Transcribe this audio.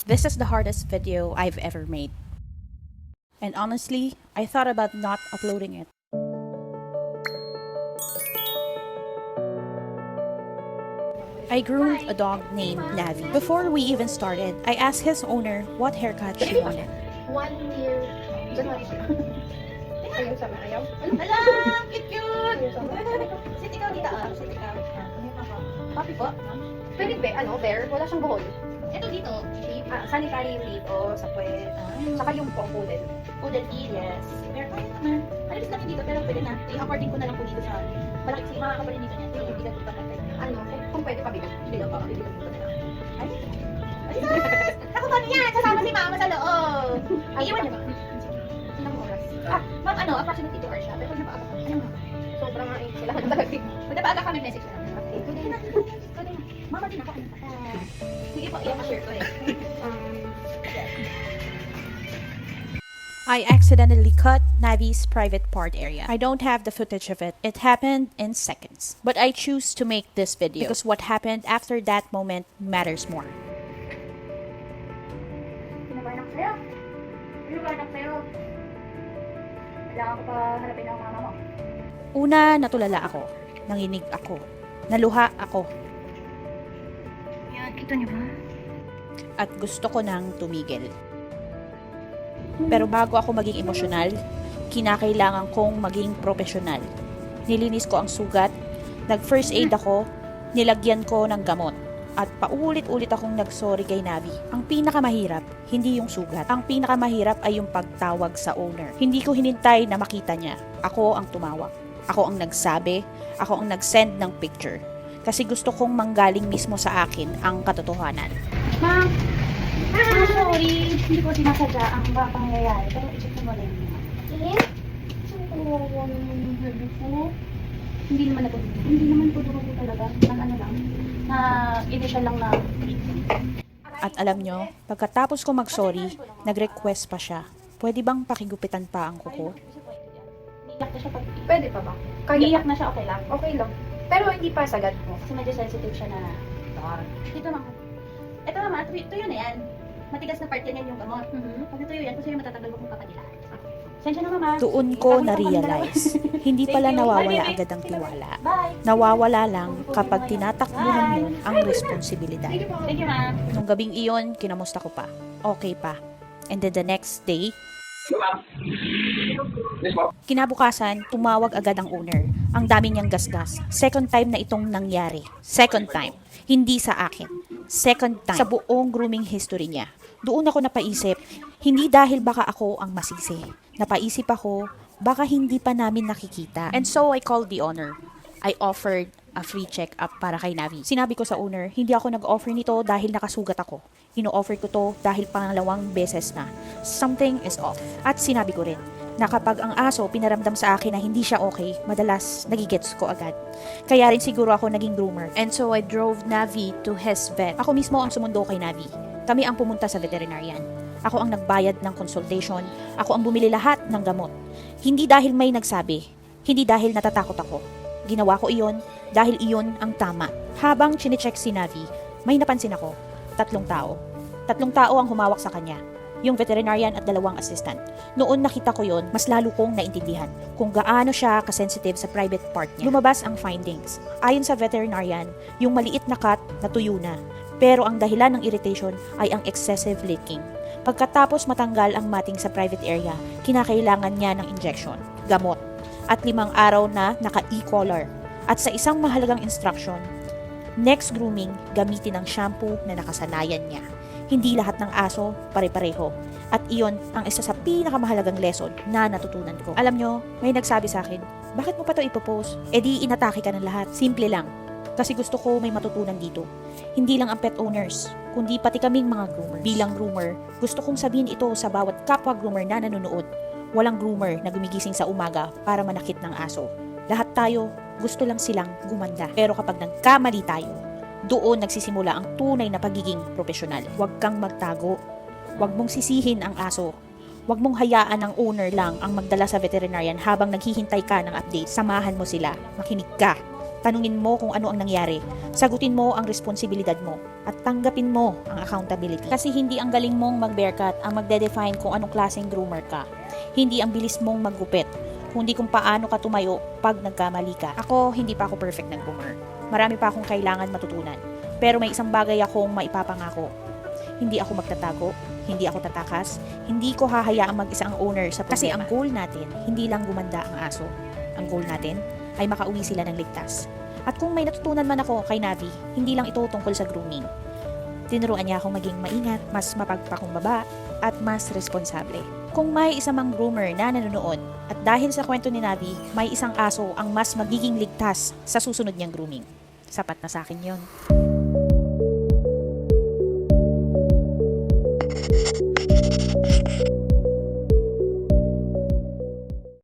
This is the hardest video I've ever made. And honestly, I thought about not uploading it. I groomed a dog named Navi. Before we even started, I asked his owner what haircut she wanted. 1 year. January siya. Ayaw sa ayaw. Ala, cute! Sit ikaw dito ah. Sit ikaw. Papi po. Pwede ba? Bear? Wala siyang buhol. Ito dito. Sanitary yung dito, sa puwet. Saka yung poodle. Poodle tea, yes. Pero kaya naman. Alis namin dito, pero pwede na. I-according ko na lang po dito sa malaki sa mga kaparin dito niya. Yung hindi na punta ka tayo. Kung pwede pabilang. Bilang pa, bilang po na lang. Ay! Ako ba niya? Kasama si mama sa loob. Iiwan niyo ba? Ilang oras? Ma'am, approximately 2 hours siya. Pero napaaga ka. Ano ma'am? Sobrang nga kailangan talaga. Napaaga kami message na namin. Pwede na. Mama, din ako. Sige po, i-share ko eh. I accidentally cut Navi's private part area. I don't have the footage of it. It happened in seconds. But I choose to make this video because what happened after that moment matters more. Pinabarnak sa'yo. Pinabarnak sa'yo. Kailangan ko pa hanapin ang mama mo. Una, natulala ako. Nanginig ako. Naluha ako. Yan, kita niyo ba? At gusto ko nang tumigil. Pero bago ako maging emosyonal, kinakailangan kong maging profesional. Nilinis ko ang sugat, nag-first aid ako, nilagyan ko ng gamot, at paulit-ulit akong nag-sorry kay Navi. Ang pinakamahirap, hindi yung sugat. Ang pinakamahirap ay yung pagtawag sa owner. Hindi ko hinintay na makita niya. Ako ang tumawag. Ako ang nagsabi, ako ang nag-send ng picture. Kasi gusto kong manggaling mismo sa akin ang katotohanan. Ma'am! Sorry. Hindi ko sinasadya ang mga pangyayari. Pero i-check mo rin. Sige? Saan ko yung baby ko? Hindi naman po dumago talaga. Ano lang. Na initial lang na. At alam nyo, pagkatapos ko mag-sorry, nag-request pa siya. Pwede bang pakigupitan pa ang kuko? Iyak na siya pag... Pwede pa ba? Iyak na siya, okay lang? Okay lang. Pero hindi pa sagad mo. Kasi medyo sensitive siya na... Dito ma'am. Ito mama, tuyo na yan. Matigas na part yan yung gamot. Pag natuyo yan, kasi yung matatagal ko kung papadilaan. Sensya na mama. Doon ko na-realize, hindi pala nawawala agad ang tiwala. Bye. Nawawala lang kapag tinatakbuhan mo ang responsibilidad. Thank you, ma'am. Nung gabing iyon, kinamusta ko pa. Okay pa. And then the next day, kinabukasan, tumawag agad ang owner. Ang dami niyang gasgas. Second time na itong nangyari. Second time. Hindi sa akin. Second time. Sa buong grooming history niya. Doon ako napaisip, hindi dahil baka ako ang masisi. Napaisip ako, baka hindi pa namin nakikita. And so I called the owner. I offered a free check-up para kay Navi. Sinabi ko sa owner, hindi ako nag-offer nito dahil nakasugat ako. Ino-offer ko to dahil pangalawang beses na. Something is off. At sinabi ko rin, na kapag ang aso pinaramdam sa akin na hindi siya okay, madalas nagigets ko agad. Kaya rin siguro ako naging groomer. And so I drove Navi to his vet. Ako mismo ang sumundo kay Navi. Kami ang pumunta sa veterinarian. Ako ang nagbayad ng consultation. Ako ang bumili lahat ng gamot. Hindi dahil may nagsabi. Hindi dahil natatakot ako. Ginawa ko iyon dahil iyon ang tama. Habang chinecheck si Navi, may napansin ako. 3 tao. 3 tao ang humawak sa kanya. Yung veterinarian at 2 assistant. Noon nakita ko yon, mas lalo kong naintindihan kung gaano siya kasensitive sa private part niya. Lumabas ang findings. Ayon sa veterinarian, yung maliit na cut natuyo na. Pero ang dahilan ng irritation ay ang excessive licking. Pagkatapos matanggal ang mating sa private area, kinakailangan niya ng injection, gamot, at 5 araw na naka-e-collar. At sa isang mahalagang instruction, next grooming, gamitin ang shampoo na nakasanayan niya. Hindi lahat ng aso pare-pareho. At iyon ang isa sa pinakamahalagang lesson na natutunan ko. Alam nyo, may nagsabi sa akin, bakit mo pa ito ipopost? E di inatake ka ng lahat. Simple lang. Kasi gusto ko may matutunan dito. Hindi lang ang pet owners, kundi pati kaming mga groomers. Bilang groomer, gusto kong sabihin ito sa bawat kapwa groomer na nanonood. Walang groomer na gumigising sa umaga para manakit ng aso. Lahat tayo, gusto lang silang gumanda. Pero kapag nagkamali tayo, doon nagsisimula ang tunay na pagiging profesional. Huwag kang magtago. Huwag mong sisihin ang aso. Huwag mong hayaan ng owner lang ang magdala sa veterinarian habang naghihintay ka ng update. Samahan mo sila. Makinig ka. Tanungin mo kung ano ang nangyari. Sagutin mo ang responsibilidad mo. At tanggapin mo ang accountability. Kasi hindi ang galing mong mag-bearcat ang magde-define kung anong klaseng groomer ka. Hindi ang bilis mong maggupit, kundi kung paano ka tumayo pag nagkamali ka. Ako, hindi pa ako perfect na groomer. Marami pa akong kailangan matutunan. Pero may isang bagay akong maipapangako. Hindi ako magtatago, hindi ako tatakas, hindi ko hahayaang mag-isa ang owner sa problema. Kasi ang goal natin, hindi lang gumanda ang aso. Ang goal natin ay makauwi sila ng ligtas. At kung may natutunan man ako kay Navi, hindi lang ito tungkol sa grooming. Tinuruan niya akong maging maingat, mas mapagpakumbaba, at mas responsable. Kung may isa mang groomer na nanonood, at dahil sa kwento ni Navi, may isang aso ang mas magiging ligtas sa susunod niyang grooming. Sapat na sa akin yon.